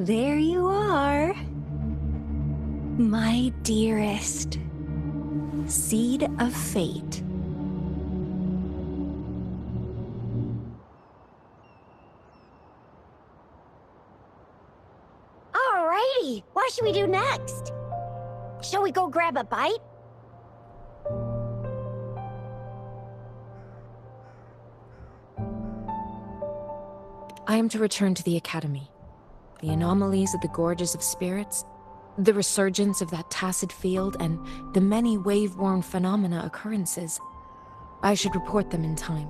There you are. My dearest. Seed of fate. Alrighty, what should we do next? Shall we go grab a bite? I am to return to the Academy. The anomalies of the Gorges of Spirits, the resurgence of that tacit field, and the many wave-worn phenomena occurrences. I should report them in time.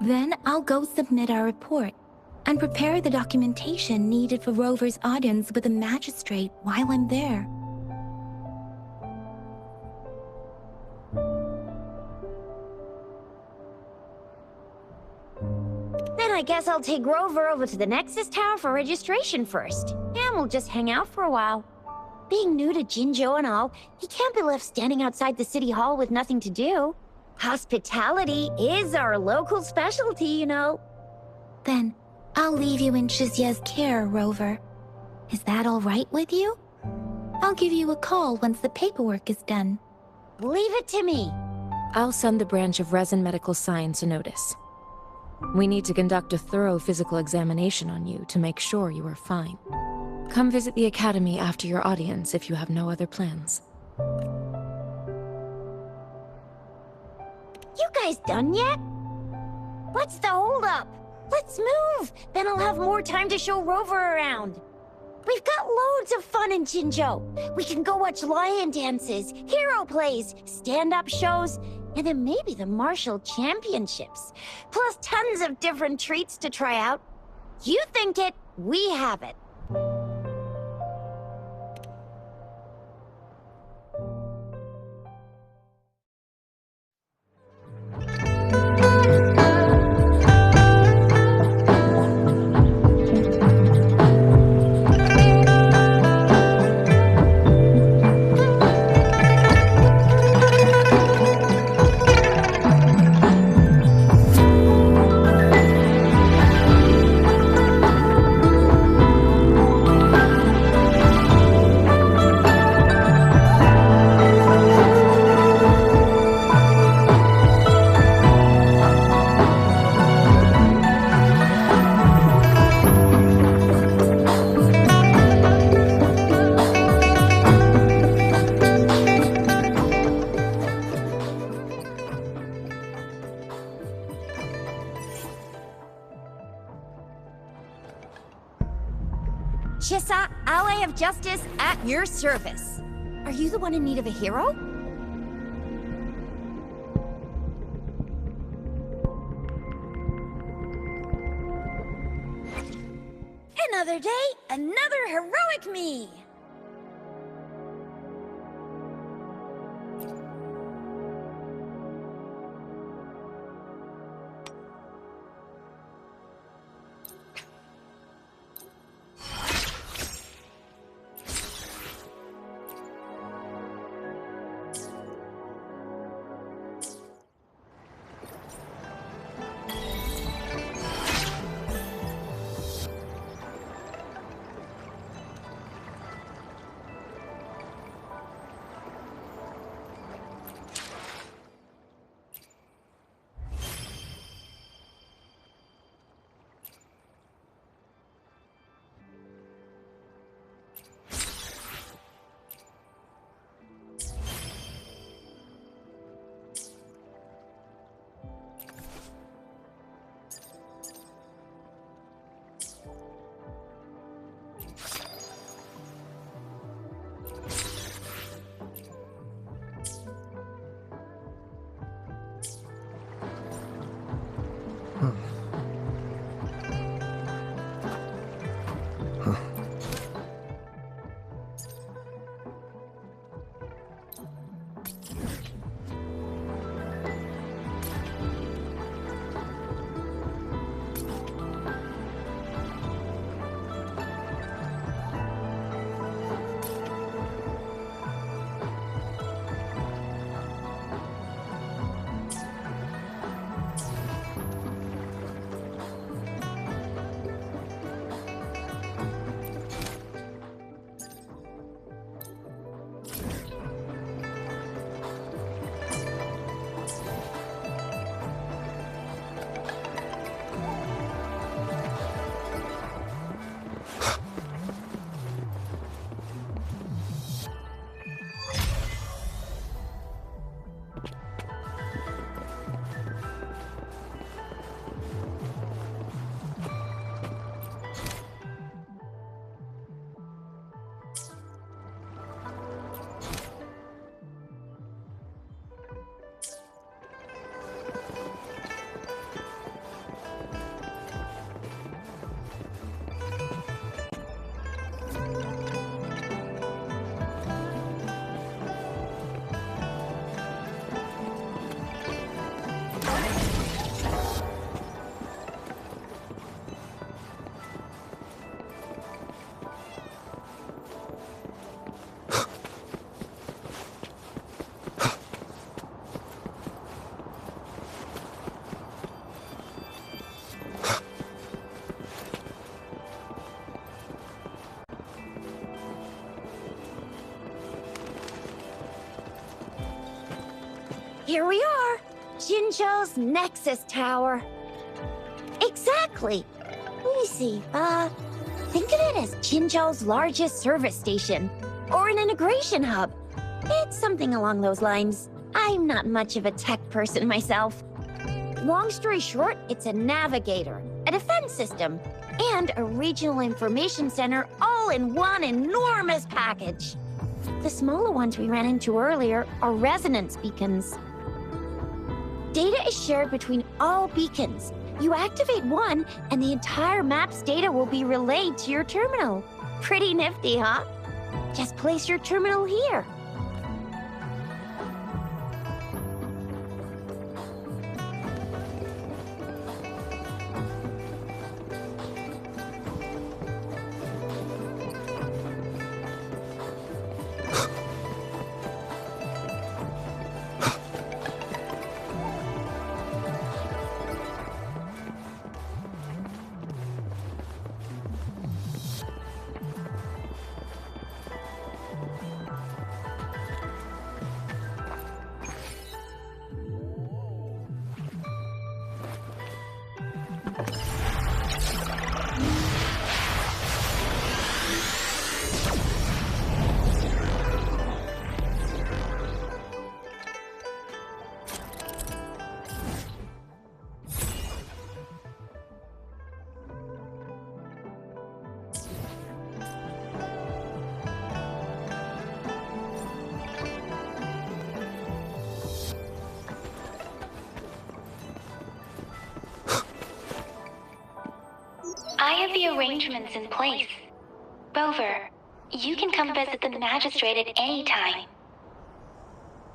Then I'll go submit our report and prepare the documentation needed for Rover's audience with the magistrate while I'm there. Then I guess I'll take Rover over to the Nexus Tower for registration first. And we'll just hang out for a while. Being new to Jinzhou and all, he can't be left standing outside the city hall with nothing to do. Hospitality is our local specialty, you know. Then I'll leave you in Shizye's care, Rover. Is that all right with you? I'll give you a call once the paperwork is done. Leave it to me. I'll send the branch of Resin Medical Science a notice. We need to conduct a thorough physical examination on you to make sure you are fine. Come visit the Academy after your audience if you have no other plans. You guys done yet? What's the holdup? Let's move! Then I'll have more time to show Rover around. We've got loads of fun in Jinzhou. We can go watch lion dances, hero plays, stand-up shows, and then maybe the martial championships. Plus tons of different treats to try out. You think it, we have it. Shisa, ally of justice at your service. Are you the one in need of a hero? Another day, another heroic me! Here we are, Jinzhou's Nexus Tower. Exactly. Let me see, think of it as Jinzhou's largest service station, or an integration hub. It's something along those lines. I'm not much of a tech person myself. Long story short, it's a navigator, a defense system, and a regional information center all in one enormous package. The smaller ones we ran into earlier are resonance beacons. Data is shared between all beacons. You activate one, and the entire map's data will be relayed to your terminal. Pretty nifty, huh? Just place your terminal here. I have the arrangements in place. Rover, you can come visit the magistrate at any time.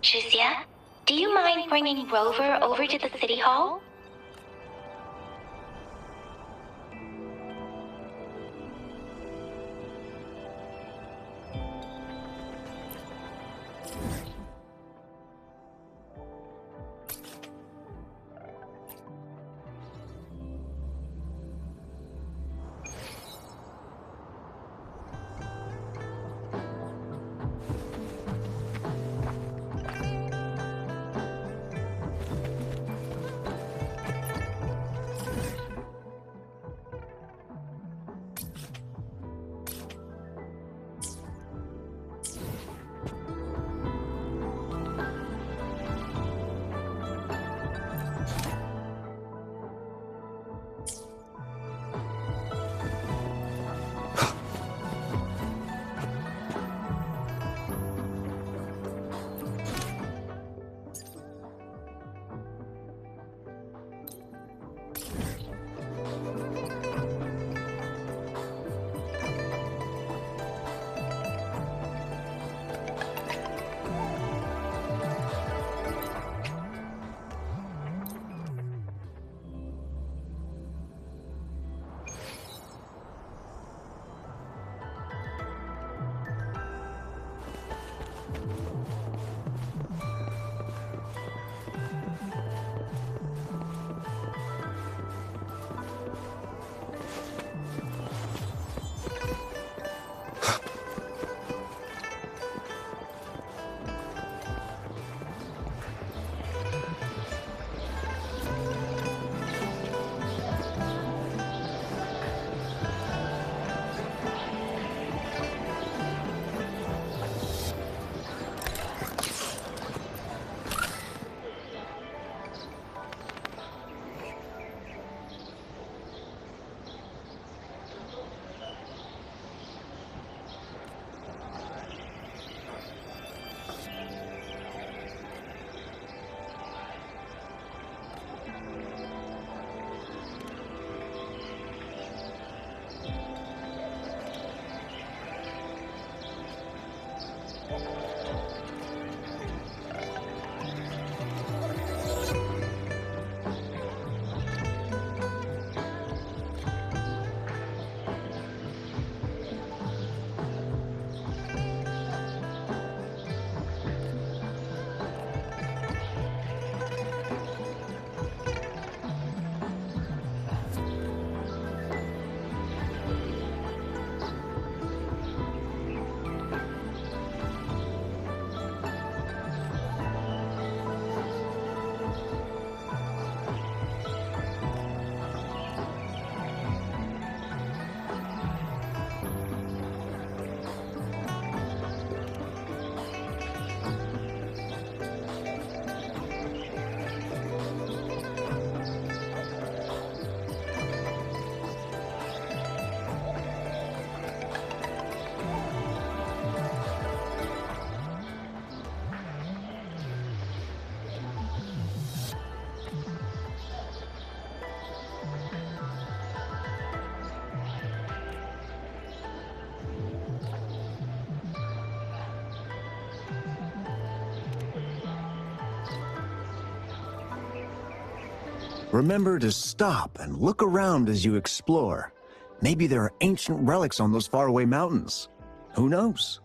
Shizia, do you mind bringing Rover over to the city hall? Remember to stop and look around as you explore. Maybe there are ancient relics on those faraway mountains. Who knows?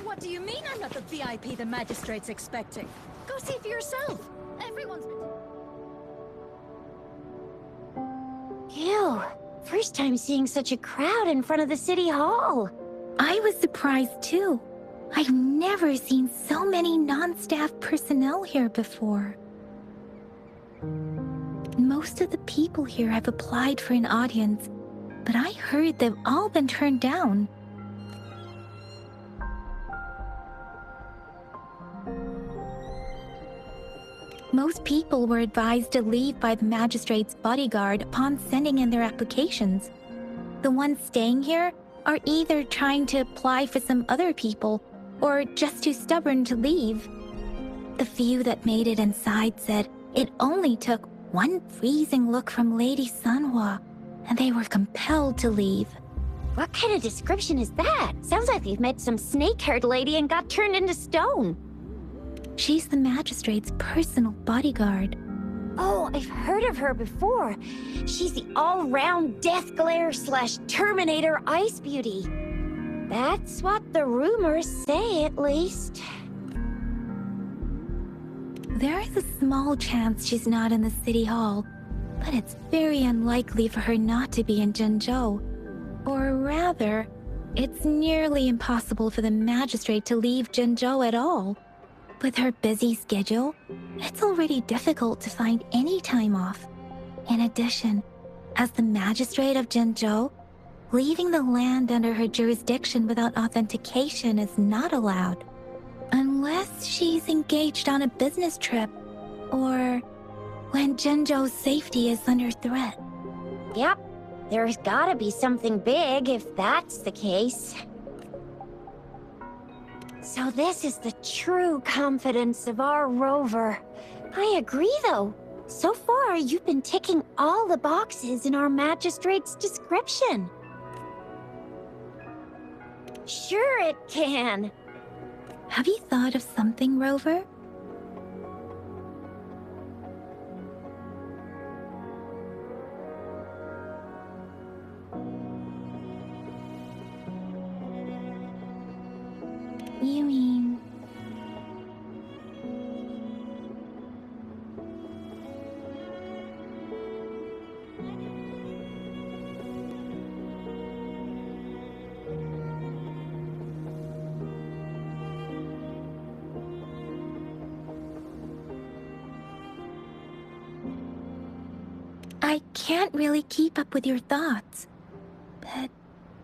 What do you mean I'm not the VIP the magistrate's expecting? Go see for yourself. Everyone's been... Ew. First time seeing such a crowd in front of the city hall. I was surprised too. I've never seen so many non-staff personnel here before. Most of the people here have applied for an audience, but I heard they've all been turned down. Most people were advised to leave by the magistrate's bodyguard upon sending in their applications. The ones staying here are either trying to apply for some other people or just too stubborn to leave. The few that made it inside said it only took one freezing look from Lady Sanhua, and they were compelled to leave. What kind of description is that? Sounds like they've met some snake-haired lady and got turned into stone. She's the magistrate's personal bodyguard. Oh, I've heard of her before. She's the all-round death glare / Terminator ice beauty. That's what the rumors say, at least. There is a small chance she's not in the city hall, but it's very unlikely for her not to be in Jinzhou. Or rather, it's nearly impossible for the magistrate to leave Jinzhou at all. With her busy schedule, it's already difficult to find any time off. In addition, as the magistrate of Jinzhou, leaving the land under her jurisdiction without authentication is not allowed. Unless she's engaged on a business trip, or when Jinzhou's safety is under threat. Yep, there's gotta be something big if that's the case. So this is the true confidence of our rover. I agree, though. So far, you've been ticking all the boxes in our magistrate's description. Sure it can. Have you thought of something, Rover? You mean... I can't really keep up with your thoughts, but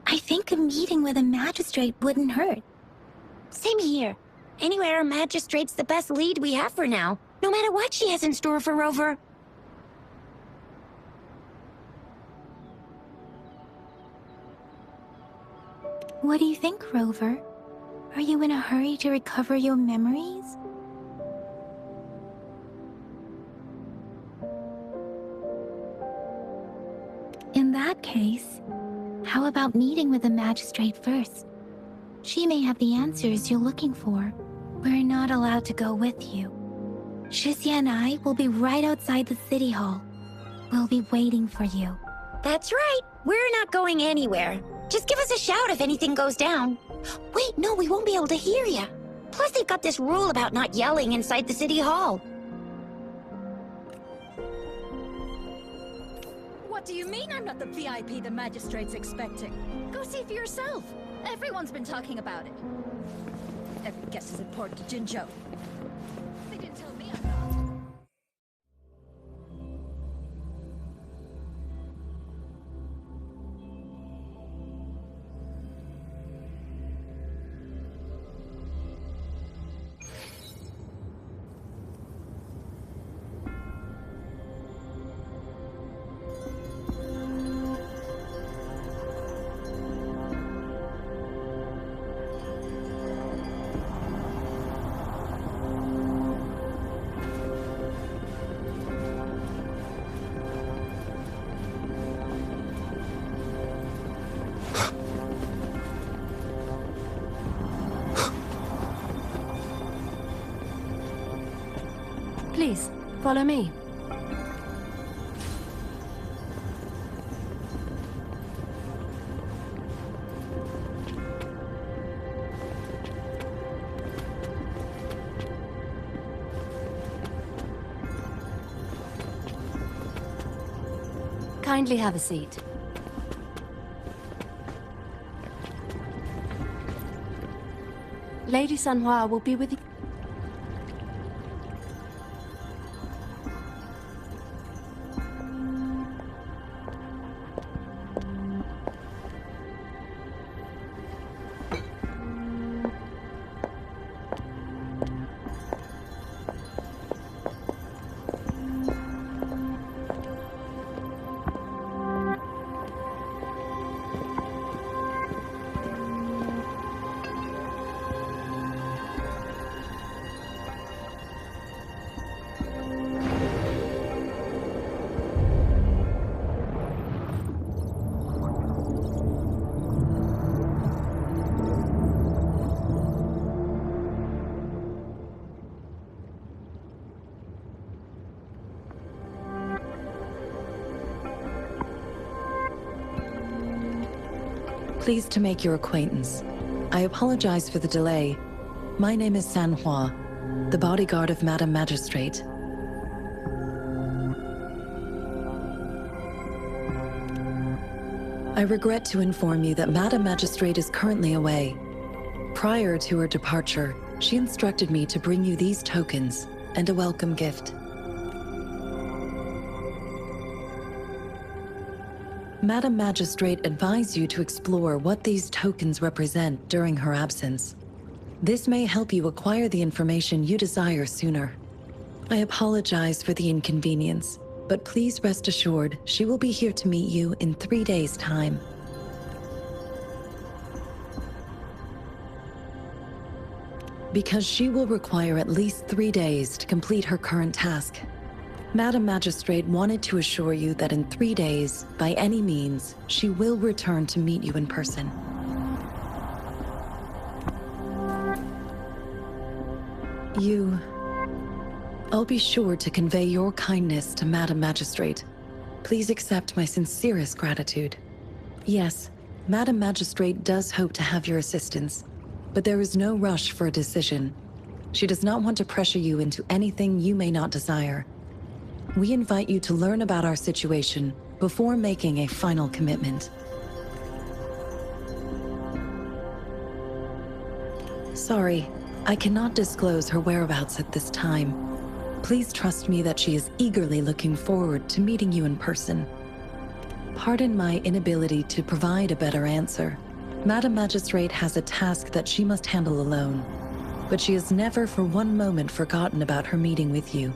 I think a meeting with a magistrate wouldn't hurt. Same here. Anywhere a magistrate's the best lead we have for now, no matter what she has in store for Rover. What do you think, Rover? Are you in a hurry to recover your memories? In that case, how about meeting with the magistrate first? She may have the answers you're looking for. We're not allowed to go with you. Shizia and I will be right outside the city hall. We'll be waiting for you. That's right. We're not going anywhere. Just give us a shout if anything goes down. Wait, no, we won't be able to hear you. Plus, they've got this rule about not yelling inside the city hall. What do you mean I'm not the VIP the magistrate's expecting? Go see for yourself. Everyone's been talking about it. Every guest is important to Jinzhou. They didn't tell me I'm not. Please, follow me. Kindly have a seat. Lady Sanhua will be with you. Pleased to make your acquaintance. I apologize for the delay. My name is Sanhua, the bodyguard of Madam Magistrate. I regret to inform you that Madam Magistrate is currently away. Prior to her departure, she instructed me to bring you these tokens and a welcome gift. Madam Magistrate advised you to explore what these tokens represent during her absence. This may help you acquire the information you desire sooner. I apologize for the inconvenience, but please rest assured she will be here to meet you in 3 days' time. Because she will require at least 3 days to complete her current task. Madam Magistrate wanted to assure you that in 3 days, by any means, she will return to meet you in person. I'll be sure to convey your kindness to Madam Magistrate. Please accept my sincerest gratitude. Yes, Madam Magistrate does hope to have your assistance, but there is no rush for a decision. She does not want to pressure you into anything you may not desire. We invite you to learn about our situation before making a final commitment. Sorry, I cannot disclose her whereabouts at this time. Please trust me that she is eagerly looking forward to meeting you in person. Pardon my inability to provide a better answer. Madam Magistrate has a task that she must handle alone, but she has never for one moment forgotten about her meeting with you.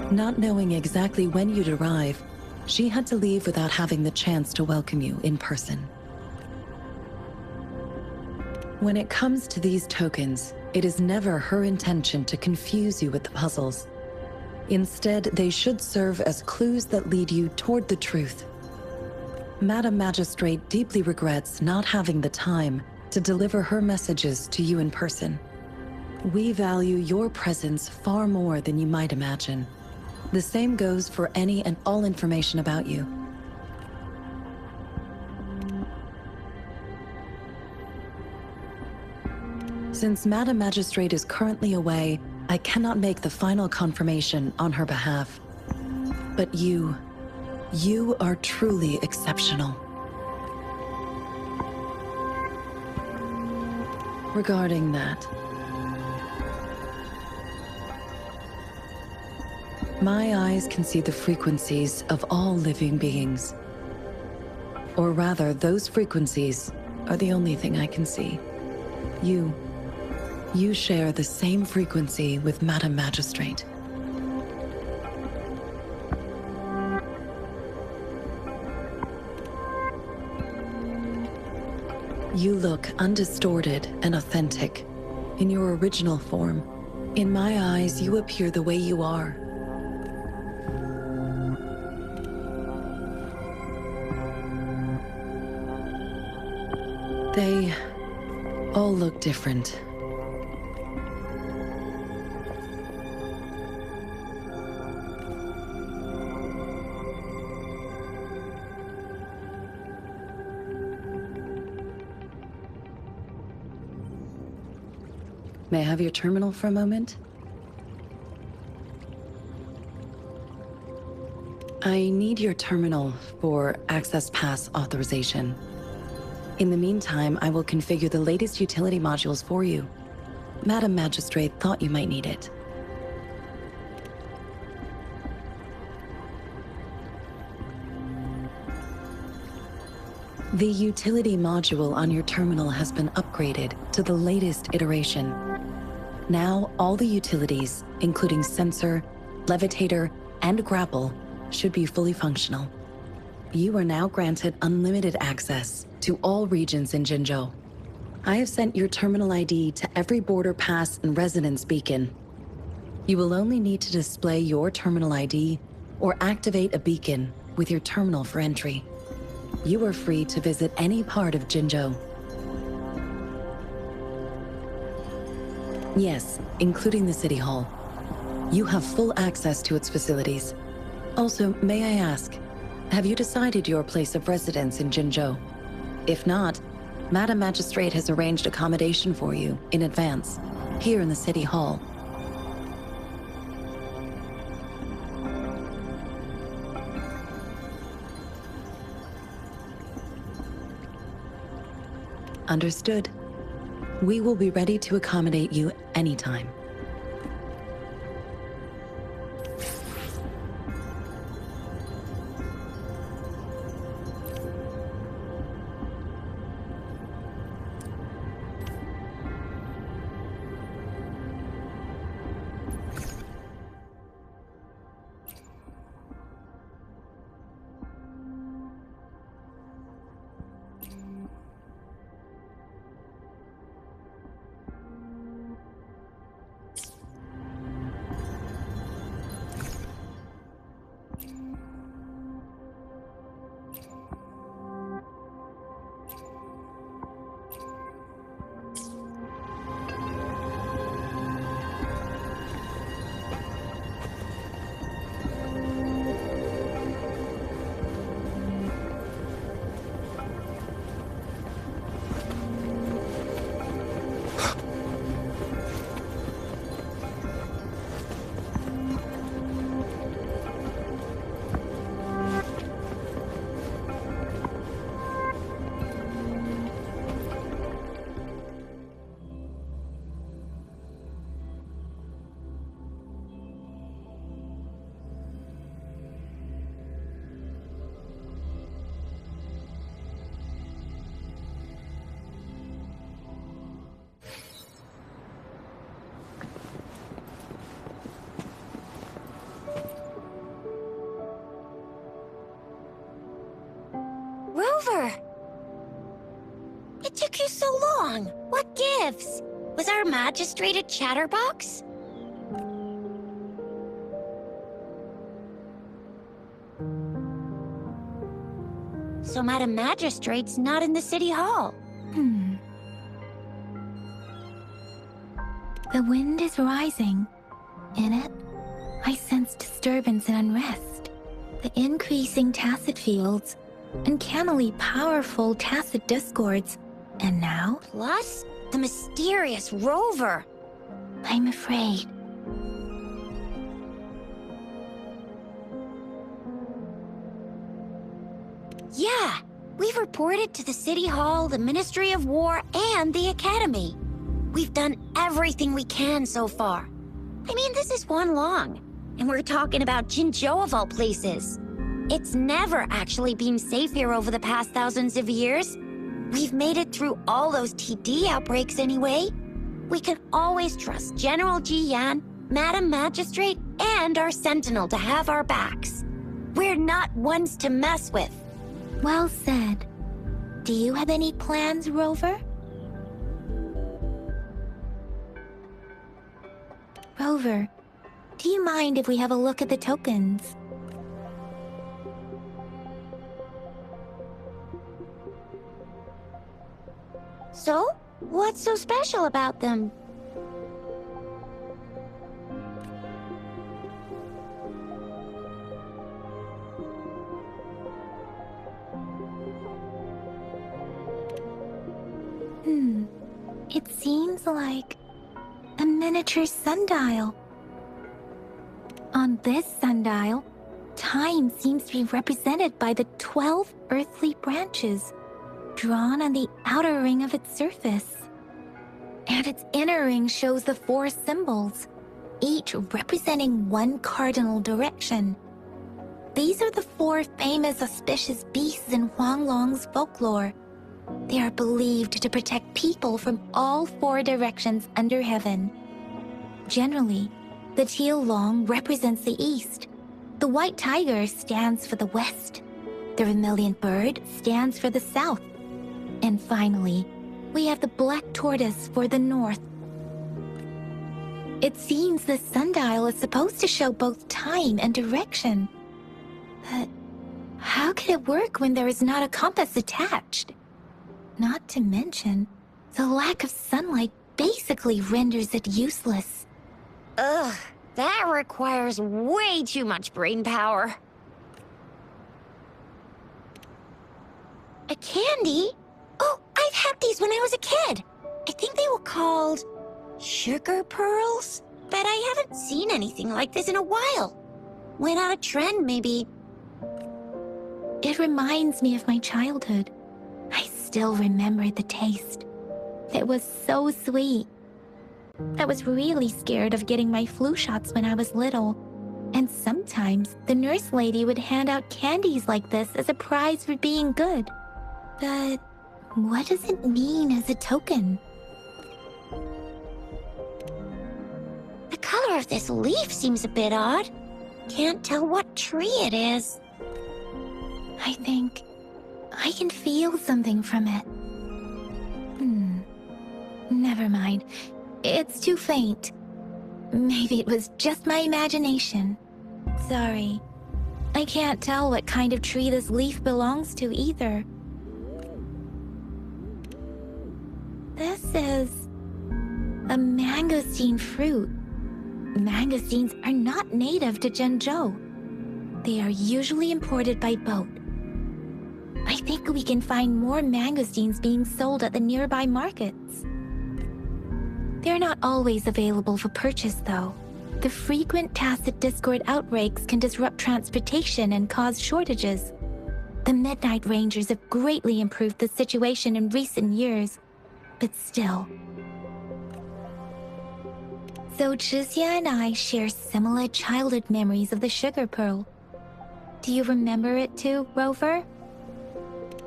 Not knowing exactly when you'd arrive, she had to leave without having the chance to welcome you in person. When it comes to these tokens, it is never her intention to confuse you with the puzzles. Instead, they should serve as clues that lead you toward the truth. Madam Magistrate deeply regrets not having the time to deliver her messages to you in person. We value your presence far more than you might imagine. The same goes for any and all information about you. Since Madam Magistrate is currently away, I cannot make the final confirmation on her behalf. But you are truly exceptional. Regarding that, my eyes can see the frequencies of all living beings. Or rather, those frequencies are the only thing I can see. You share the same frequency with Madam Magistrate. You look undistorted and authentic in your original form. In my eyes, you appear the way you are. They all look different. May I have your terminal for a moment? I need your terminal for Access Pass authorization. In the meantime, I will configure the latest utility modules for you. Madam Magistrate thought you might need it. The utility module on your terminal has been upgraded to the latest iteration. Now, all the utilities, including sensor, levitator, and grapple, should be fully functional. You are now granted unlimited access to all regions in Jinzhou. I have sent your terminal ID to every border pass and residence beacon. You will only need to display your terminal ID or activate a beacon with your terminal for entry. You are free to visit any part of Jinzhou. Yes, including the City Hall. You have full access to its facilities. Also, may I ask, have you decided your place of residence in Jinzhou? If not, Madam Magistrate has arranged accommodation for you in advance, here in the City Hall. Understood. We will be ready to accommodate you anytime. took you so long? What gives? Was our magistrate a chatterbox? So Madam Magistrate's not in the city hall. The wind is rising. In it, I sense disturbance and unrest. The increasing tacit fields, uncannily powerful tacit discords, and now, Plus, the mysterious rover. I'm afraid. Yeah, we've reported to the City Hall, the Ministry of War, and the Academy. We've done everything we can so far. I mean, this is one long, and we're talking about Jinzhou of all places. It's never actually been safe here over the past thousands of years. We've made it through all those TD outbreaks anyway. We can always trust General Ji Yan, Madam Magistrate, and our Sentinel to have our backs. We're not ones to mess with. Well said. Do you have any plans, Rover? Rover, do you mind if we have a look at the tokens? So, what's so special about them? It seems like a miniature sundial. On this sundial, time seems to be represented by the 12 earthly branches, drawn on the outer ring of its surface. And its inner ring shows the 4 symbols, each representing one cardinal direction. These are the 4 famous auspicious beasts in Huanglong's folklore. They are believed to protect people from all 4 directions under heaven. Generally, the teal long represents the east, the white tiger stands for the west, the vermilion bird stands for the south, and finally, we have the black tortoise for the north. It seems the sundial is supposed to show both time and direction. But how can it work when there is not a compass attached? Not to mention, the lack of sunlight basically renders it useless. Ugh, that requires way too much brain power. A candy? Oh, I've had these when I was a kid. I think they were called sugar pearls, but I haven't seen anything like this in a while. Went out of trend, maybe. It reminds me of my childhood. I still remember the taste. It was so sweet. I was really scared of getting my flu shots when I was little, and sometimes the nurse lady would hand out candies like this as a prize for being good. But what does it mean as a token? The color of this leaf seems a bit odd. Can't tell what tree it is. I think I can feel something from it. Never mind. It's too faint. Maybe it was just my imagination. Sorry. I can't tell what kind of tree this leaf belongs to either. This is a mangosteen fruit. Mangosteens are not native to Zhengzhou. They are usually imported by boat. I think we can find more mangosteens being sold at the nearby markets. They're not always available for purchase, though. The frequent tacit discord outbreaks can disrupt transportation and cause shortages. The Midnight Rangers have greatly improved the situation in recent years, but still. So Zhixia and I share similar childhood memories of the sugar pearl. Do you remember it too, Rover?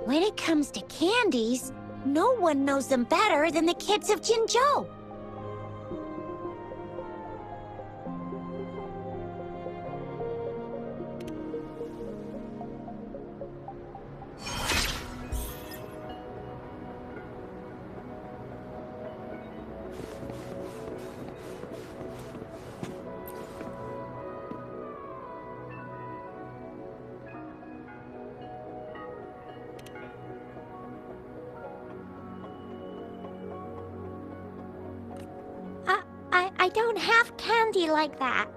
When it comes to candies, no one knows them better than the kids of Jinzhou. don't have candy like that.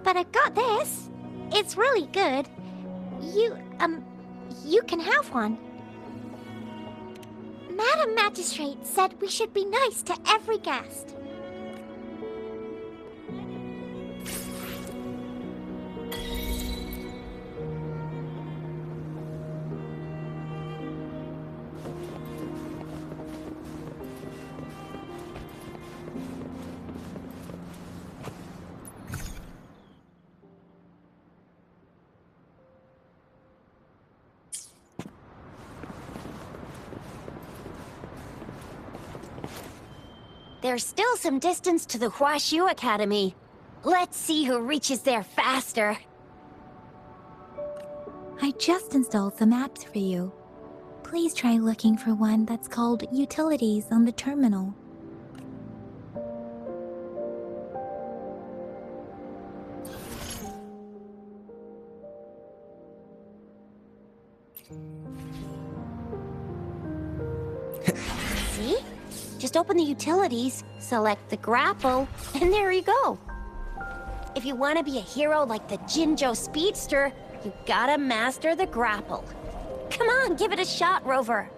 But I've got this. It's really good. You can have one. Madam Magistrate said we should be nice to every guest. There's still some distance to the Huashu Academy. Let's see who reaches there faster. I just installed some apps for you. Please try looking for one that's called Utilities on the terminal. See? Just open the utilities, select the grapple, and there you go. If you want to be a hero like the Jinjo Speedster, you gotta master the grapple. Come on, give it a shot, Rover.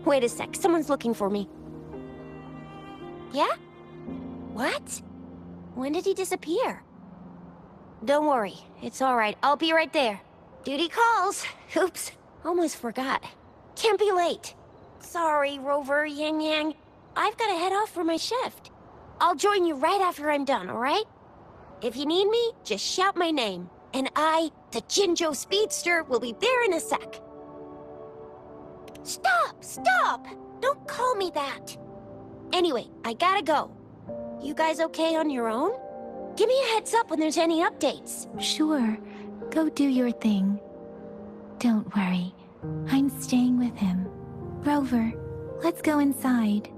Wait a sec, someone's looking for me. Yeah? What? When did he disappear? Don't worry, it's alright, I'll be right there. Duty calls. Oops, almost forgot. Can't be late. Sorry, Rover, Yang Yang. I've gotta head off for my shift. I'll join you right after I'm done, alright? If you need me, just shout my name. And I, the Jinjo Speedster, will be there in a sec. Stop! Stop! Don't call me that! Anyway, I gotta go. You guys okay on your own? Give me a heads up when there's any updates. Sure, go do your thing. Don't worry, I'm staying with him. Rover, let's go inside.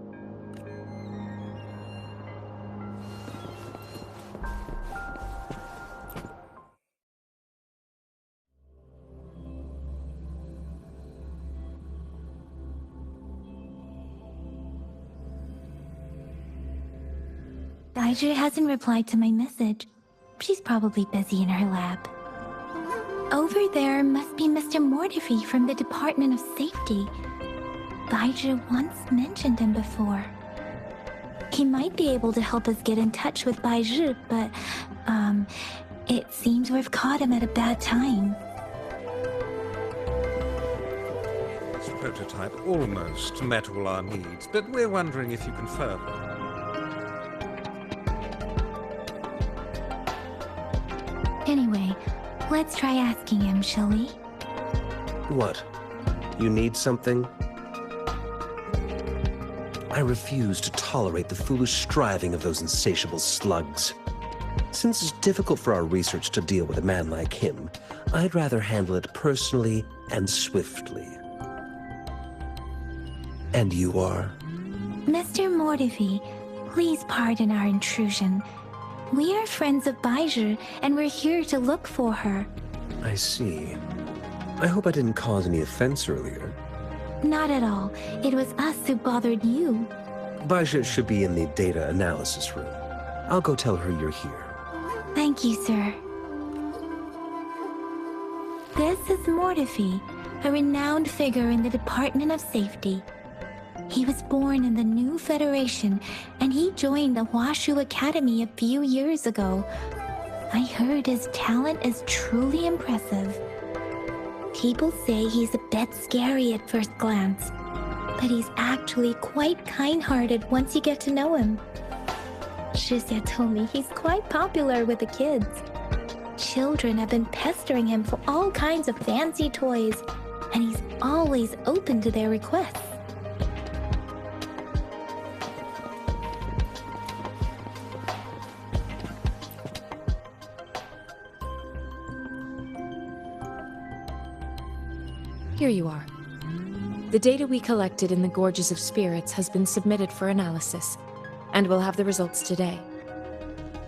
Baizhi hasn't replied to my message. She's probably busy in her lab. Over there must be Mr. Mortefi from the Department of Safety. Baizhi once mentioned him before. He might be able to help us get in touch with Baizhi, but, it seems we've caught him at a bad time. This prototype almost met all our needs, but we're wondering if you can further. Anyway, let's try asking him, shall we? What? You need something? I refuse to tolerate the foolish striving of those insatiable slugs. Since it's difficult for our research to deal with a man like him, I'd rather handle it personally and swiftly. And you are? Mr. Mortivy, please pardon our intrusion. We are friends of Baizhi, and we're here to look for her. I see. I hope I didn't cause any offense earlier. Not at all. It was us who bothered you. Baizhi should be in the data analysis room. I'll go tell her you're here. Thank you, sir. This is Mortivy, a renowned figure in the Department of Safety. He was born in the new Federation, and he joined the Washu Academy a few years ago. I heard his talent is truly impressive. People say he's a bit scary at first glance, but he's actually quite kind-hearted once you get to know him. Shizia told me he's quite popular with the kids. Children have been pestering him for all kinds of fancy toys, and he's always open to their requests. Here you are. The data we collected in the Gorges of Spirits has been submitted for analysis, and we'll have the results today.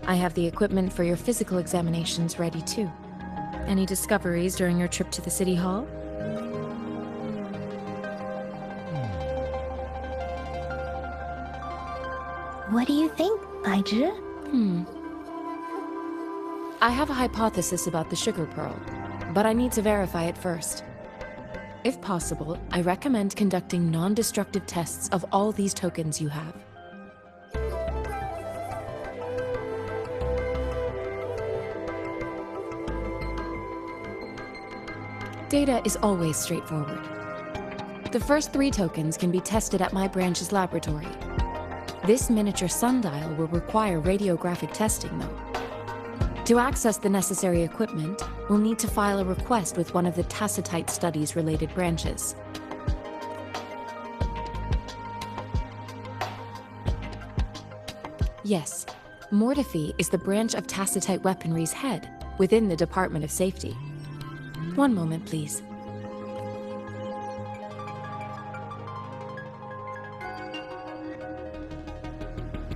I have the equipment for your physical examinations ready too. Any discoveries during your trip to the City Hall? What do you think, Baizhi? I have a hypothesis about the sugar pearl, but I need to verify it first. If possible, I recommend conducting non-destructive tests of all these tokens you have. Data is always straightforward. The first 3 tokens can be tested at my branch's laboratory. This miniature sundial will require radiographic testing, though. To access the necessary equipment, we'll need to file a request with one of the Tacitite Studies-related branches. Yes, Mortify is the branch of Tacitite Weaponry's head within the Department of Safety. One moment, please.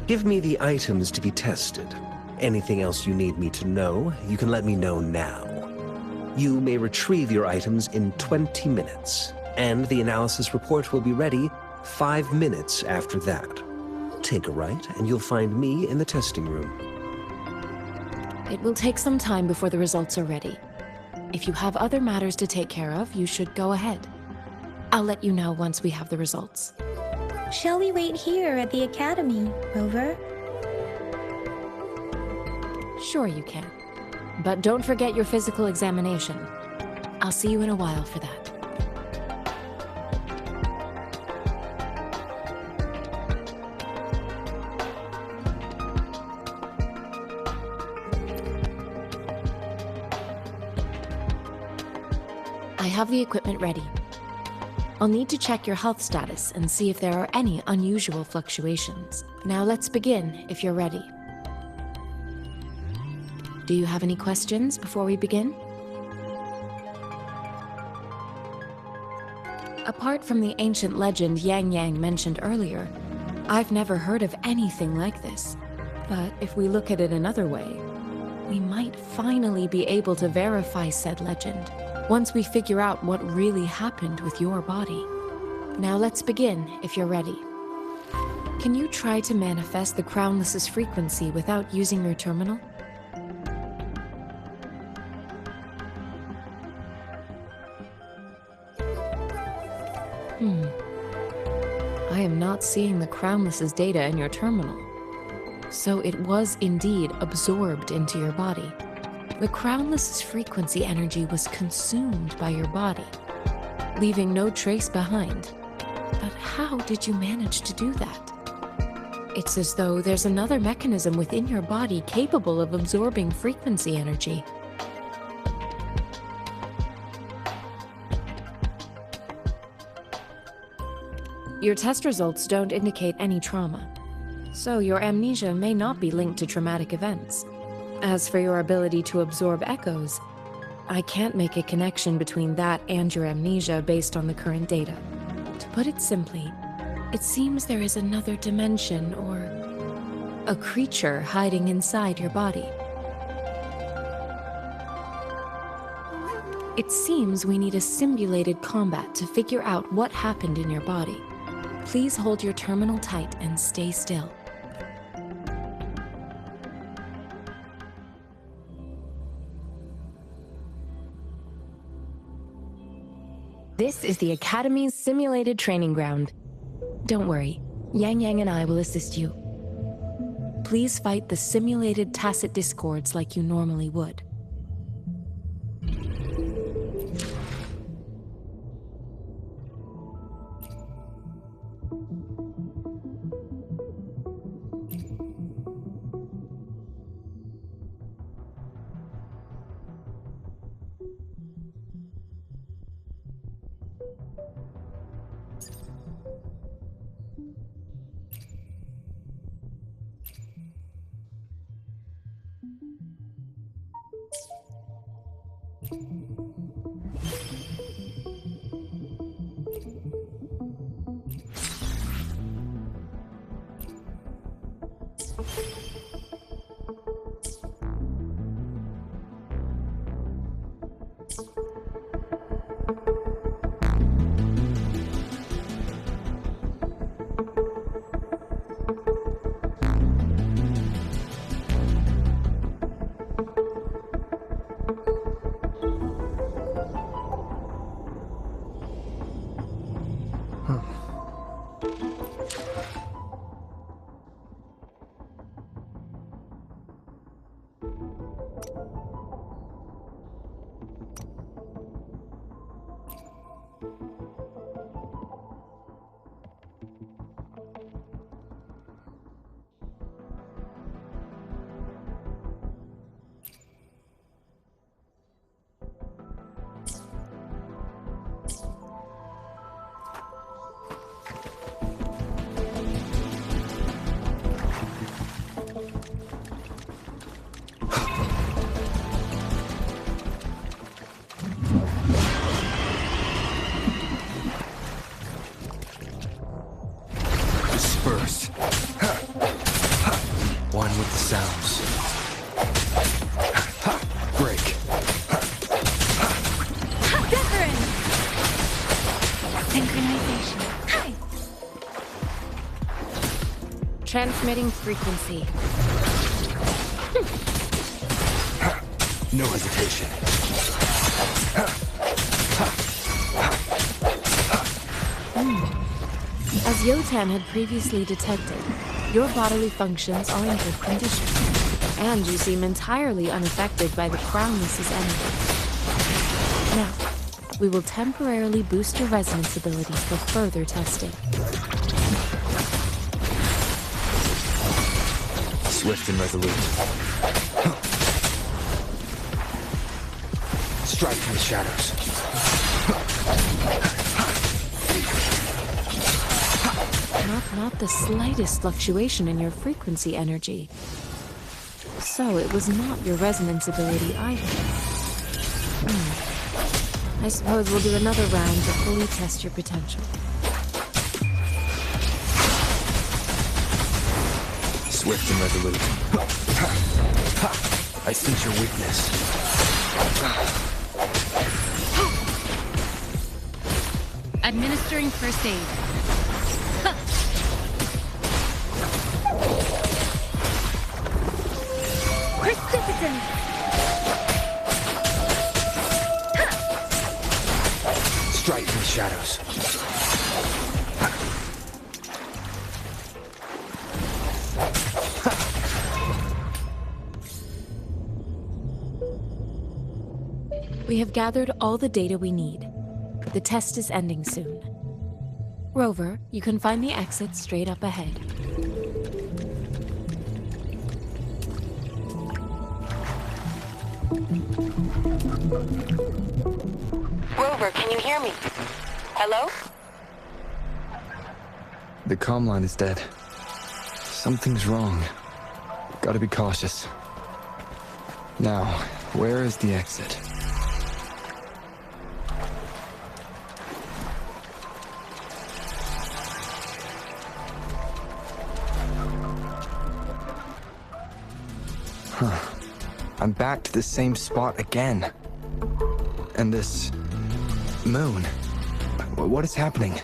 Give me the items to be tested. Anything else you need me to know, you can let me know now. You may retrieve your items in 20 minutes, and the analysis report will be ready 5 minutes after that. Take a right, and you'll find me in the testing room. It will take some time before the results are ready. If you have other matters to take care of, you should go ahead. I'll let you know once we have the results. Shall we wait here at the Academy, Rover? Sure you can. But don't forget your physical examination. I'll see you in a while for that. I have the equipment ready. I'll need to check your health status and see if there are any unusual fluctuations. Now let's begin, if you're ready. Do you have any questions before we begin? Apart from the ancient legend Yang Yang mentioned earlier, I've never heard of anything like this. But if we look at it another way, we might finally be able to verify said legend once we figure out what really happened with your body. Now let's begin, if you're ready. Can you try to manifest the Crownless's frequency without using your terminal? I am not seeing the Crownless's data in your terminal. So it was indeed absorbed into your body. The Crownless's frequency energy was consumed by your body. leaving no trace behind. But how did you manage to do that? It's as though there's another mechanism within your body capable of absorbing frequency energy. Your test results don't indicate any trauma, so your amnesia may not be linked to traumatic events. As for your ability to absorb echoes, I can't make a connection between that and your amnesia based on the current data. To put it simply, it seems there is another dimension or a creature hiding inside your body. It seems we need a simulated combat to figure out what happened in your body. Please hold your terminal tight and stay still. This is the Academy's simulated training ground. Don't worry, Yang Yang and I will assist you. Please fight the simulated tacit discords like you normally would. Disperse. One with the sounds. Break. Different! Synchronization. Transmitting frequency. No hesitation. As Yotan had previously detected, your bodily functions are in good condition, and you seem entirely unaffected by the Crownless's energy. Now, we will temporarily boost your resonance ability for further testing. Swift and resolute. Strike from the shadows. Not the slightest fluctuation in your frequency energy. So it was not your resonance ability either. I suppose we'll do another round to fully test your potential. Swift and resolute. I sense your weakness. Administering first aid. Precipitant! Strike from the shadows. We have gathered all the data we need. The test is ending soon. Rover, you can find the exit straight up ahead. Rover, can you hear me? Hello? The comm line is dead. Something's wrong. Gotta be cautious. Now, where is the exit? Huh. I'm back to the same spot again. And this... moon. What is happening?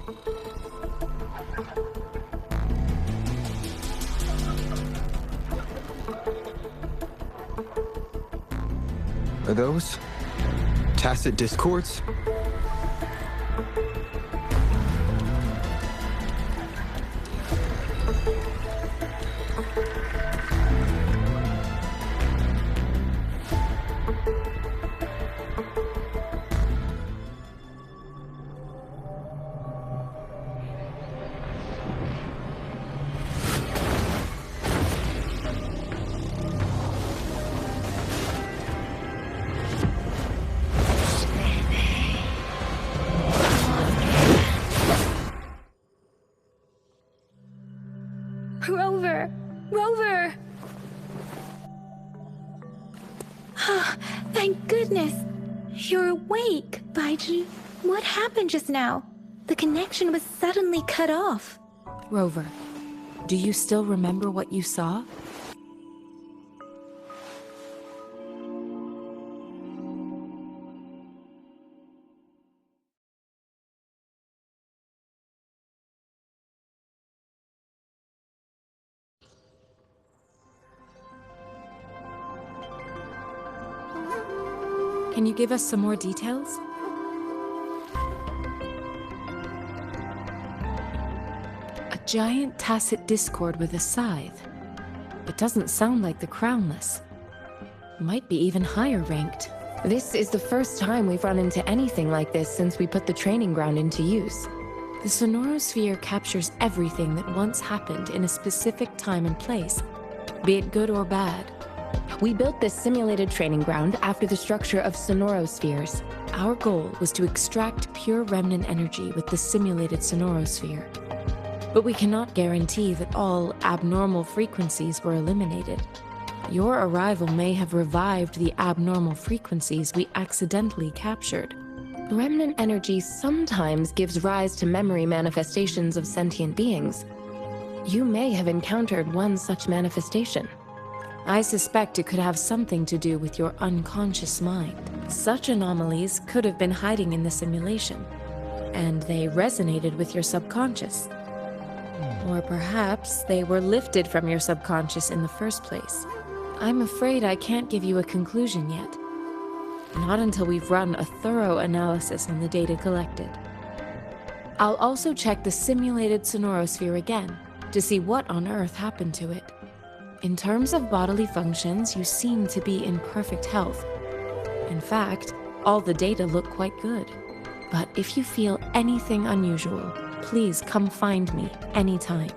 Are those tacit discords? Rover! Rover! Thank goodness! You're awake, Baiju. What happened just now? The connection was suddenly cut off. Rover, do you still remember what you saw? Can you give us some more details? A giant tacit discord with a scythe. It doesn't sound like the crownless. Might be even higher ranked. This is the first time we've run into anything like this since we put the training ground into use. The sonorosphere captures everything that once happened in a specific time and place, be it good or bad. We built this simulated training ground after the structure of sonorospheres. Our goal was to extract pure remnant energy with the simulated sonorosphere. But we cannot guarantee that all abnormal frequencies were eliminated. Your arrival may have revived the abnormal frequencies we accidentally captured. Remnant energy sometimes gives rise to memory manifestations of sentient beings. You may have encountered one such manifestation. I suspect it could have something to do with your unconscious mind. Such anomalies could have been hiding in the simulation, and they resonated with your subconscious. Or perhaps they were lifted from your subconscious in the first place. I'm afraid I can't give you a conclusion yet. Not until we've run a thorough analysis on the data collected. I'll also check the simulated sonorosphere again to see what on earth happened to it. In terms of bodily functions, you seem to be in perfect health. In fact, all the data look quite good. But if you feel anything unusual, please come find me anytime.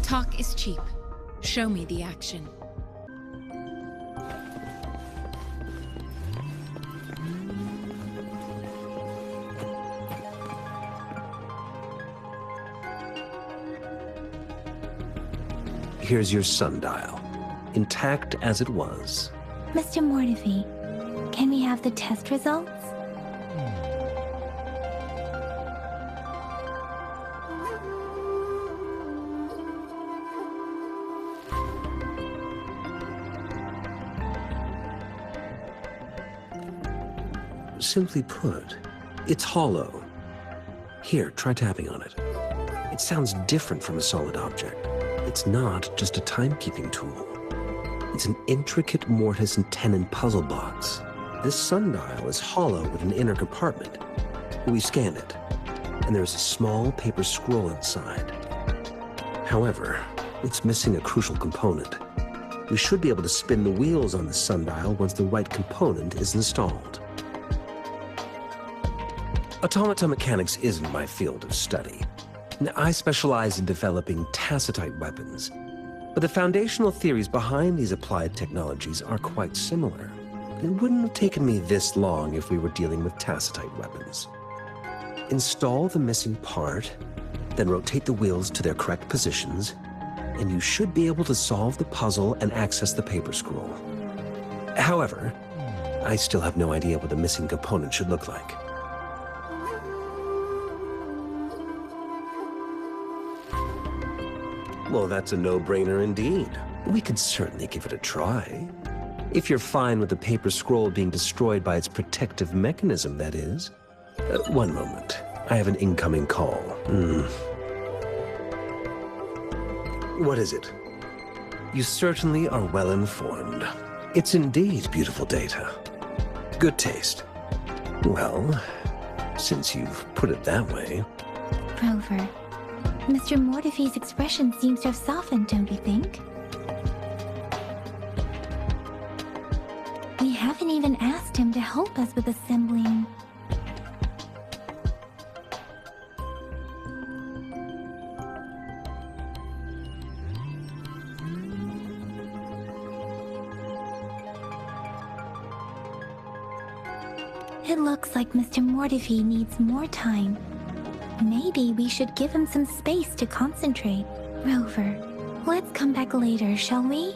Talk is cheap. Show me the action. Here's your sundial, intact as it was. Mr. Mortefi, can we have the test results? Simply put, it's hollow. Here, try tapping on it. It sounds different from a solid object. It's not just a timekeeping tool. It's an intricate mortise and tenon puzzle box. This sundial is hollow with an inner compartment. We scanned it, and there's a small paper scroll inside. However, it's missing a crucial component. We should be able to spin the wheels on the sundial once the right component is installed. Automata mechanics isn't my field of study. I specialize in developing tacitite weapons, but the foundational theories behind these applied technologies are quite similar. It wouldn't have taken me this long if we were dealing with tacitite weapons. Install the missing part, then rotate the wheels to their correct positions, and you should be able to solve the puzzle and access the paper scroll. However, I still have no idea what the missing component should look like. Well, that's a no-brainer indeed. We could certainly give it a try. If you're fine with the paper scroll being destroyed by its protective mechanism, that is. One moment. I have an incoming call. What is it? You certainly are well informed. It's indeed beautiful data. Good taste. Well, since you've put it that way... Rover, Mr. Mortefi's expression seems to have softened, don't you think? We haven't even asked him to help us with assembling. It looks like Mr. Mortefi needs more time. Maybe we should give him some space to concentrate. Rover, let's come back later, shall we?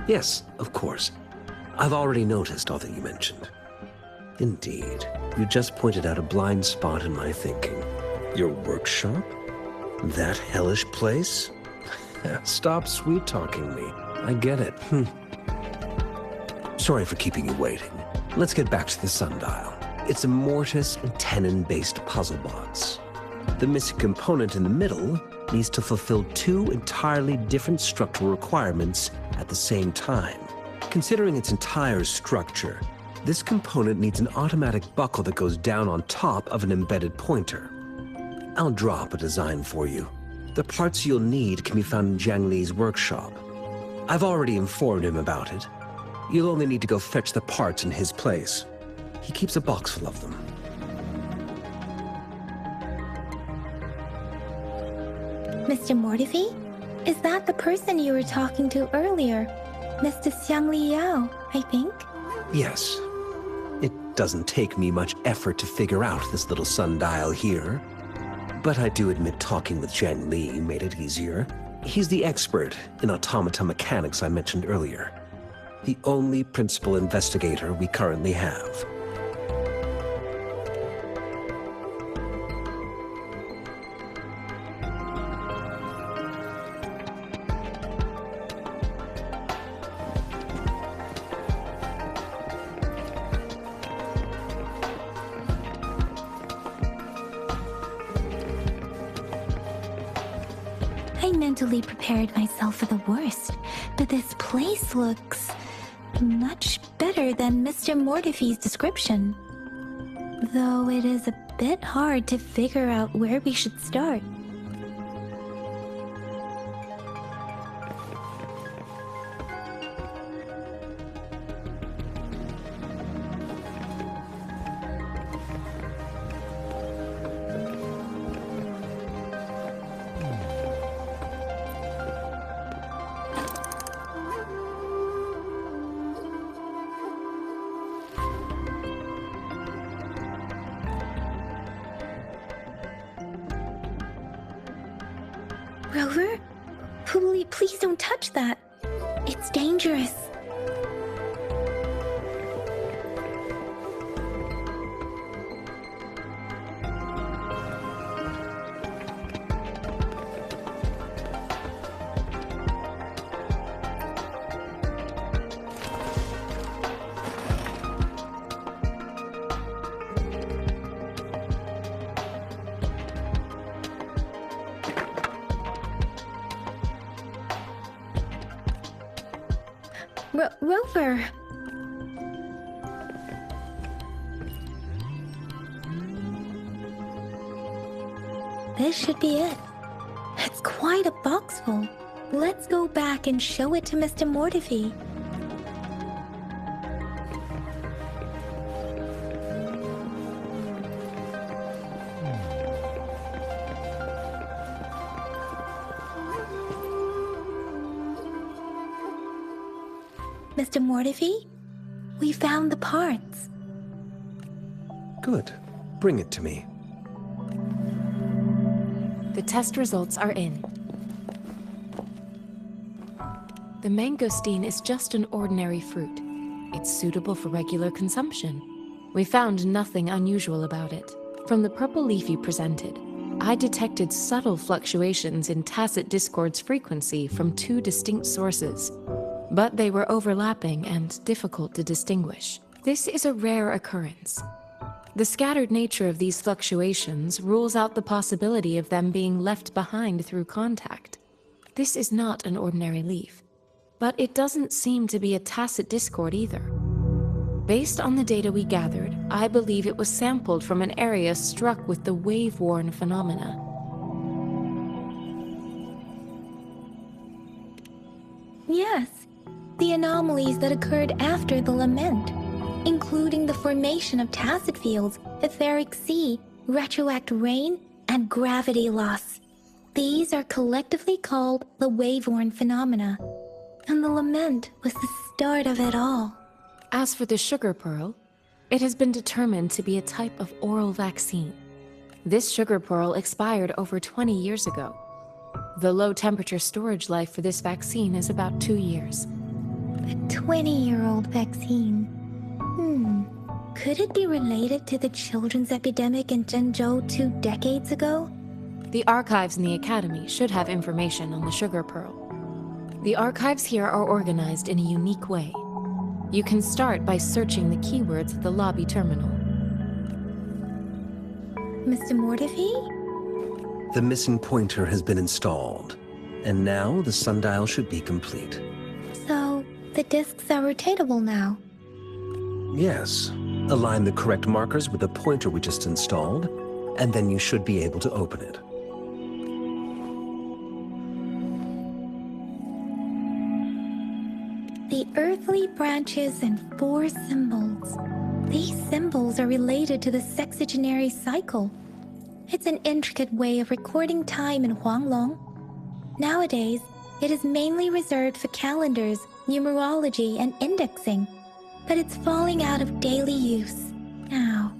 Yes, of course. I've already noticed all that you mentioned. Indeed, you just pointed out a blind spot in my thinking. Your workshop? That hellish place? Stop sweet-talking me. I get it. Sorry for keeping you waiting. Let's get back to the sundial. It's a mortise and tenon-based puzzle box. The missing component in the middle needs to fulfill two entirely different structural requirements at the same time. Considering its entire structure, this component needs an automatic buckle that goes down on top of an embedded pointer. I'll drop a design for you. The parts you'll need can be found in Jiang Li's workshop. I've already informed him about it. You'll only need to go fetch the parts in his place. He keeps a box full of them. Mr. Mortefi? Is that the person you were talking to earlier? Mr. Xiang Li Yao, I think? Yes. It doesn't take me much effort to figure out this little sundial here. But I do admit talking with Jiang Li made it easier. He's the expert in automata mechanics I mentioned earlier. The only principal investigator we currently have. I mentally prepared myself for the worst, but this place looks much better than Mr. Mortefi's description. Though it is a bit hard to figure out where we should start. please don't touch that. It's dangerous. Rover. This should be it. It's quite a box full. Let's go back and show it to Mr. Mortifi. Mr. Mortifi, we found the parts. Good. Bring it to me. The test results are in. The mangosteen is just an ordinary fruit. It's suitable for regular consumption. We found nothing unusual about it. From the purple leaf you presented, I detected subtle fluctuations in tacit discord's frequency from two distinct sources, but they were overlapping and difficult to distinguish. This is a rare occurrence. The scattered nature of these fluctuations rules out the possibility of them being left behind through contact. This is not an ordinary leaf, but it doesn't seem to be a tacit discord either. Based on the data we gathered, I believe it was sampled from an area struck with the wave-worn phenomena. Yes, the anomalies that occurred after the lament, including the formation of tacit fields, etheric sea, retroact rain, and gravity loss. These are collectively called the wave-worn phenomena, and the lament was the start of it all. As for the sugar pearl, it has been determined to be a type of oral vaccine. This sugar pearl expired over 20 years ago. The low-temperature storage life for this vaccine is about 2 years. A 20-year-old vaccine. Could it be related to the children's epidemic in Zhengzhou 2 decades ago? The archives in the Academy should have information on the sugar pearl. The archives here are organized in a unique way. You can start by searching the keywords at the lobby terminal. Mr. Mortifi? The missing pointer has been installed, and now the sundial should be complete. So, the discs are rotatable now? Yes. Align the correct markers with the pointer we just installed, and then you should be able to open it. The earthly branches and 4 symbols. These symbols are related to the sexagenary cycle. It's an intricate way of recording time in Huanglong. Nowadays, it is mainly reserved for calendars, numerology, and indexing, but it's falling out of daily use. Now,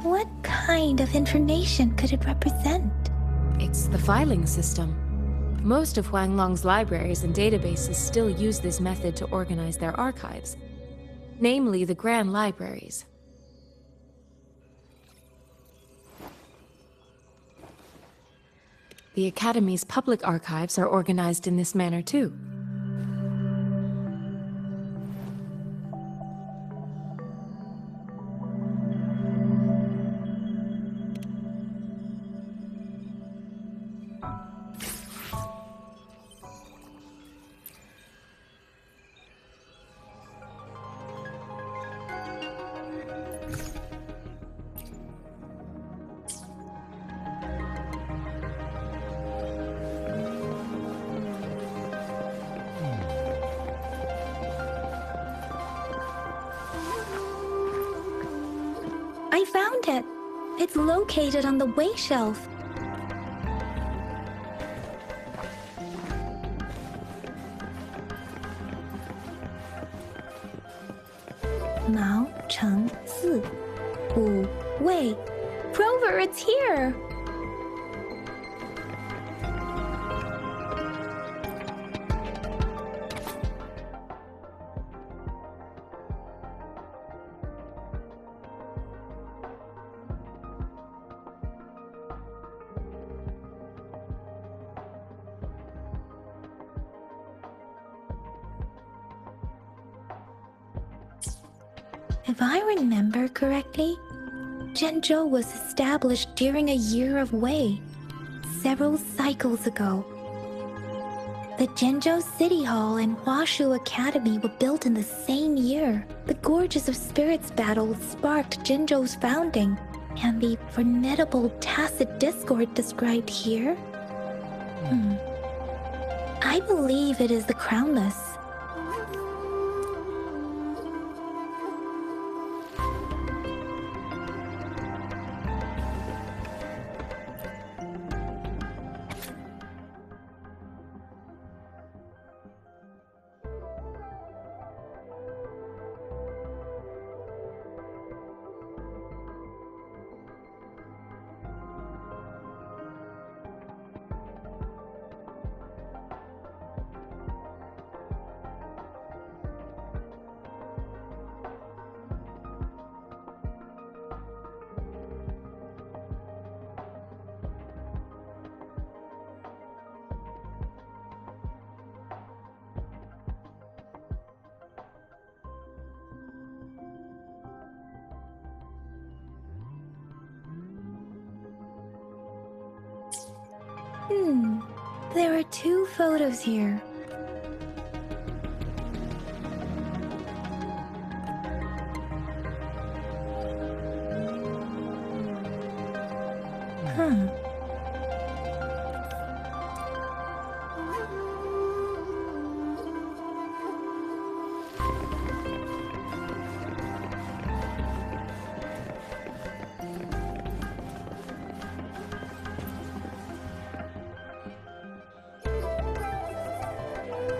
what kind of information could it represent? It's the filing system. Most of Huanglong's libraries and databases still use this method to organize their archives, namely the Grand Libraries. The Academy's public archives are organized in this manner too. I found it. It's located on the way shelf. Mao Cheng Si. Wu Wei. Rover, it's here! If I remember correctly, Zhenzhou was established during a year of Wei, several cycles ago. The Zhenzhou City Hall and Huashu Academy were built in the same year. The Gorges of Spirits battle sparked Zhenzhou's founding, and the formidable tacit discord described here? I believe it is the Crownless. There are 2 photos here.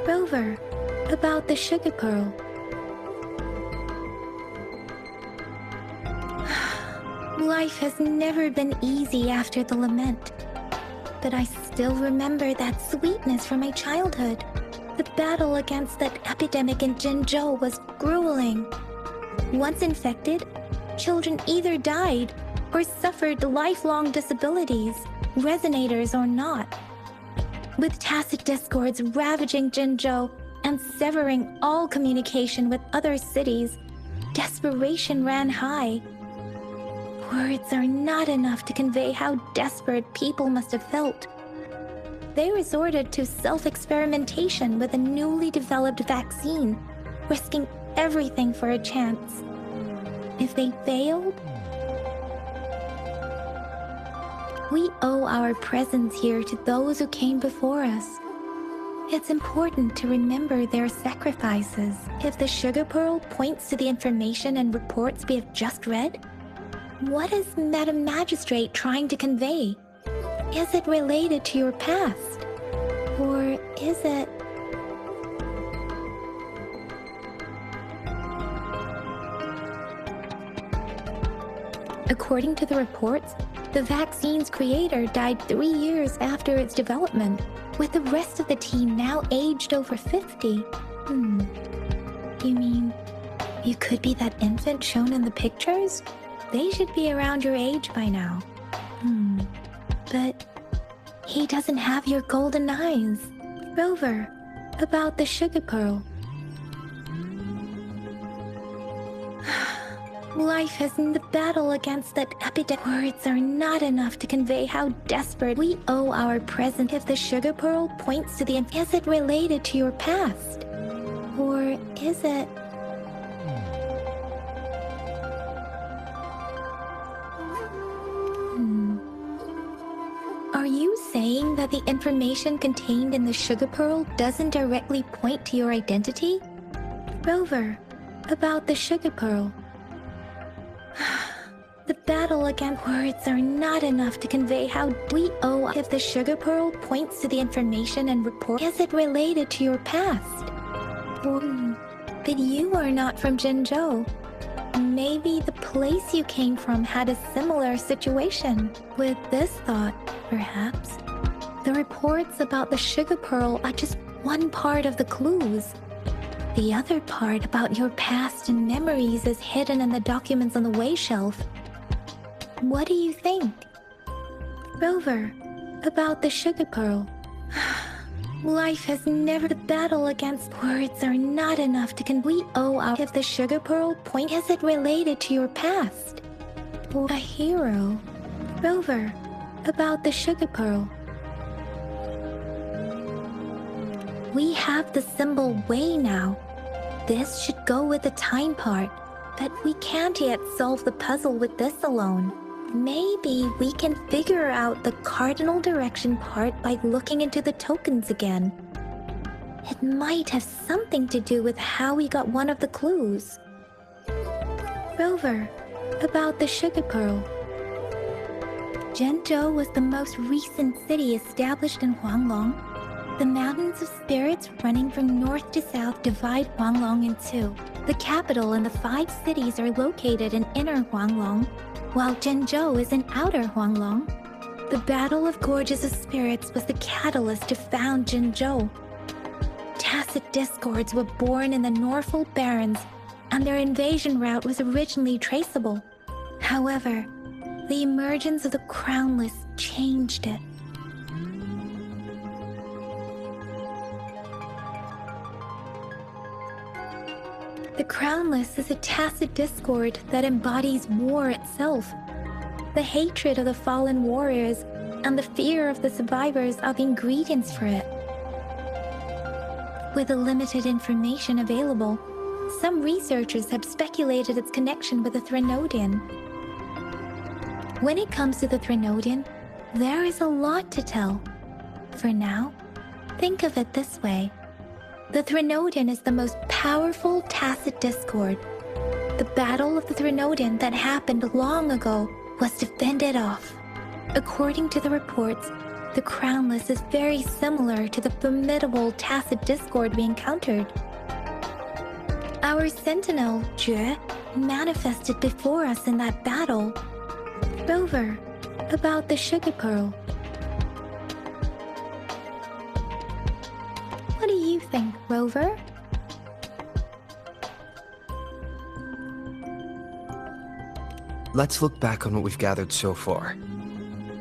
Rover, about the sugar pearl. Life has never been easy after the lament, but I still remember that sweetness from my childhood. The battle against that epidemic in Zhenzhou was grueling. Once infected, children either died or suffered lifelong disabilities, resonators or not. With tacit discords ravaging Zhenzhou and severing all communication with other cities, desperation ran high. Words are not enough to convey how desperate people must have felt. They resorted to self-experimentation with a newly developed vaccine, risking everything for a chance. If they failed, we owe our presence here to those who came before us. It's important to remember their sacrifices. If the sugar pearl points to the information and reports we have just read, what is Madam Magistrate trying to convey? Is it related to your past? Or is it... According to the reports, the vaccine's creator died 3 years after its development, with the rest of the team now aged over 50. You mean, you could be that infant shown in the pictures? They should be around your age by now. But he doesn't have your golden eyes. Rover, about the sugar pearl. Life has in the battle against that epidemic. Words are not enough to convey how desperate we owe our present. If the sugar pearl points to the... Is it related to your past? Or is it... Are you saying that the information contained in the sugar pearl doesn't directly point to your identity? Rover, about the sugar pearl. The battle against words are not enough to convey how we owe. If the sugar pearl points to the information and report, is it related to your past? But you are not from Zhenzhou. Maybe the place you came from had a similar situation. With this thought, perhaps, the reports about the sugar pearl are just one part of the clues. The other part about your past and memories is hidden in the documents on the way shelf. What do you think? Rover, about the sugar pearl. Life has never... The battle against words are not enough to we owe our... If the sugar pearl point, is it related to your past? Or a hero? Rover, about the sugar pearl. We have the symbol way now. This should go with the time part, but we can't yet solve the puzzle with this alone. Maybe we can figure out the cardinal direction part by looking into the tokens again. It might have something to do with how we got one of the clues. Rover, about the sugar pearl. Zhenzhou was the most recent city established in Huanglong. The mountains of spirits running from north to south divide Huanglong in two. The capital and the 5 cities are located in inner Huanglong, while Zhenzhou is in outer Huanglong. The Battle of Gorges of Spirits was the catalyst to found Zhenzhou. Tacit discords were born in the Norfolk Barrens, and their invasion route was originally traceable. However, the emergence of the Crownless changed it. The Crownless is a tacit discord that embodies war itself. The hatred of the fallen warriors and the fear of the survivors are the ingredients for it. With the limited information available, some researchers have speculated its connection with the Threnodian. When it comes to the Threnodian, there is a lot to tell. For now, think of it this way. The Threnodian is the most powerful tacit discord. The Battle of the Threnodian that happened long ago was to fend it off. According to the reports, the Crownless is very similar to the formidable tacit discord we encountered. Our sentinel, Jue, manifested before us in that battle. Rover, about the sugar pearl. What do you think, Rover? Let's look back on what we've gathered so far.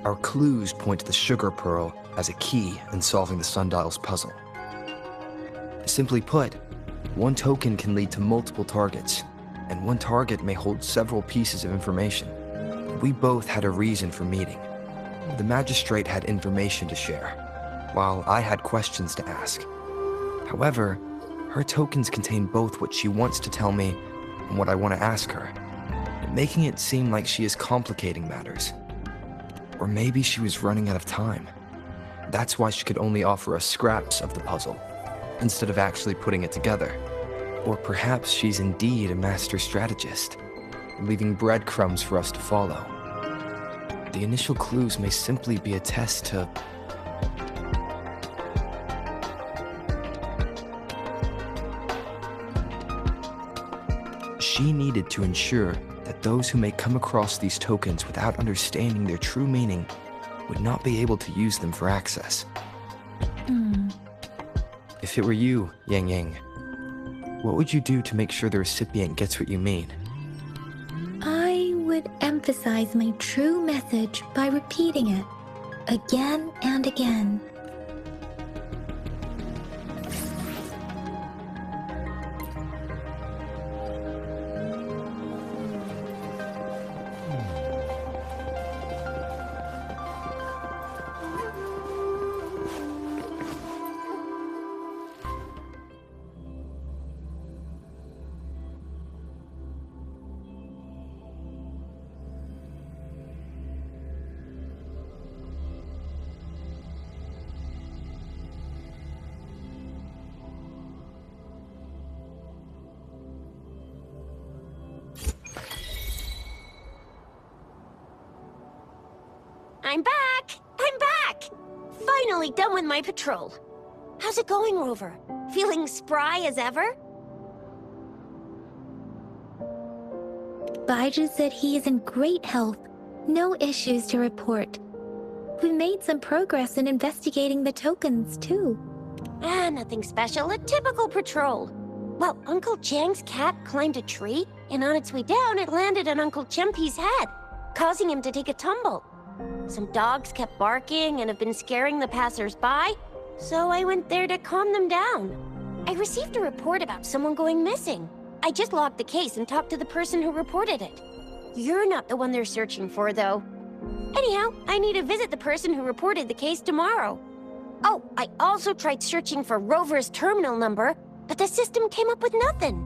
Our clues point to the sugar pearl as a key in solving the sundial's puzzle. Simply put, one token can lead to multiple targets, and one target may hold several pieces of information. We both had a reason for meeting. The magistrate had information to share, while I had questions to ask. However, her tokens contain both what she wants to tell me and what I want to ask her, making it seem like she is complicating matters. Or maybe she was running out of time. That's why she could only offer us scraps of the puzzle, instead of actually putting it together. Or perhaps she's indeed a master strategist, leaving breadcrumbs for us to follow. The initial clues may simply be a test to... She needed to ensure that those who may come across these tokens without understanding their true meaning would not be able to use them for access. If it were you, Yang Yang, what would you do to make sure the recipient gets what you mean? I would emphasize my true message by repeating it again and again. I'm back! I'm back! Finally done with my patrol. How's it going, Rover? Feeling spry as ever? Baiju said he is in great health. No issues to report. We made some progress in investigating the tokens, too. Nothing special. A typical patrol. Well, Uncle Chang's cat climbed a tree, and on its way down, it landed on Uncle Chempi's head, causing him to take a tumble. Some dogs kept barking and have been scaring the passers-by, So I went there to calm them down. I received a report about someone going missing. I just logged the case and talked to the person who reported it. You're not the one they're searching for, though. Anyhow, I need to visit the person who reported the case tomorrow. Oh, I also tried searching for Rover's terminal number, but the system came up with nothing.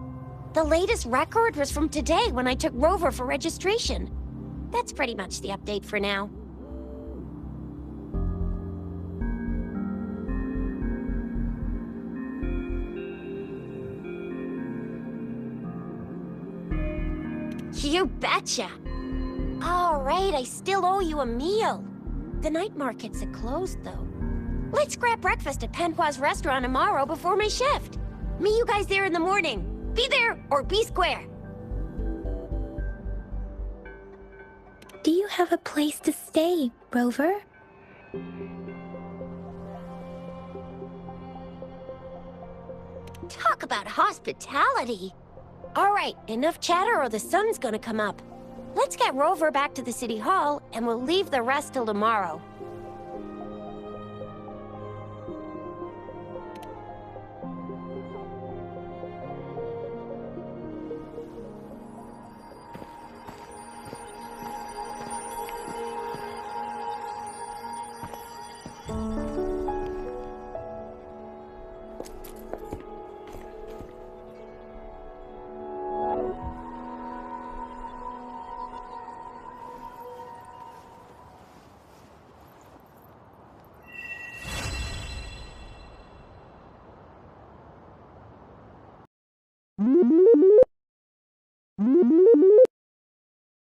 The latest record was from today when I took Rover for registration. That's pretty much the update for now. You betcha! Alright, I still owe you a meal. The night markets are closed, though. Let's grab breakfast at Panhua's restaurant tomorrow before my shift. Meet you guys there in the morning. Be there or be square. Do you have a place to stay, Rover? Talk about hospitality. Alright, enough chatter or the sun's gonna come up. Let's get Rover back to the city hall, and we'll leave the rest till tomorrow.